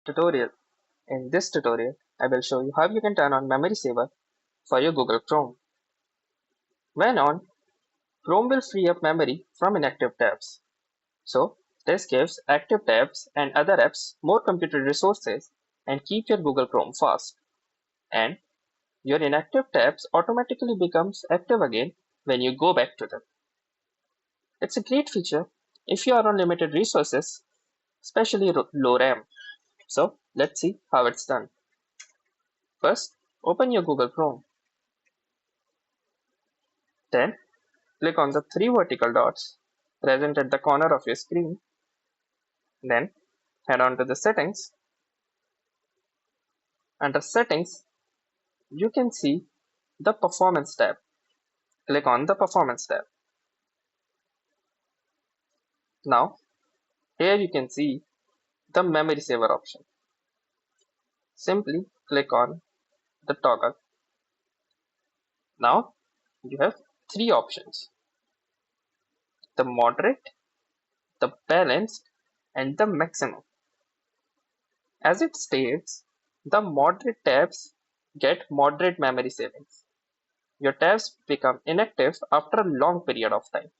tutorial. In this tutorial, I will show you how you can turn on memory saver for your Google Chrome. When on, Chrome will free up memory from inactive tabs. So, this gives active tabs and other apps more computer resources and keep your Google Chrome fast. And your inactive tabs automatically becomes active again when you go back to them. It's a great feature if you are on limited resources, especially low RAM. So, let's see how it's done. First, open your Google Chrome. Then, click on the three vertical dots present at the corner of your screen. Then, head on to the settings. Under settings, you can see the performance tab. Click on the performance tab. Now, here you can see the memory saver option. Simply click on the toggle. Now, you have three options: the moderate, the balanced, and the maximum. As it states, the moderate tabs get moderate memory savings. Your tabs become inactive after a long period of time.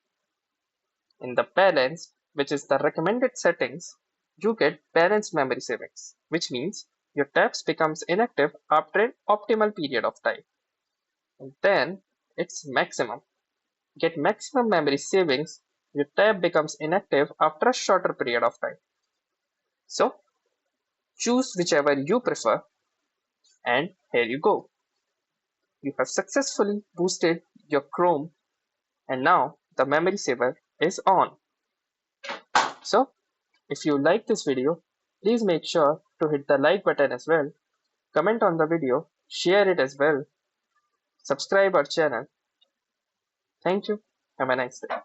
In the balanced, which is the recommended settings, you get balanced memory savings, which means your tabs becomes inactive after an optimal period of time. And then it's maximum. Get maximum memory savings, your tab becomes inactive after a shorter period of time. So choose whichever you prefer, and here you go. You have successfully boosted your Chrome, and now the memory saver is on. So if you like this video, please make sure to hit the like button as well, comment on the video, share it as well, subscribe our channel. Thank you. Have a nice day.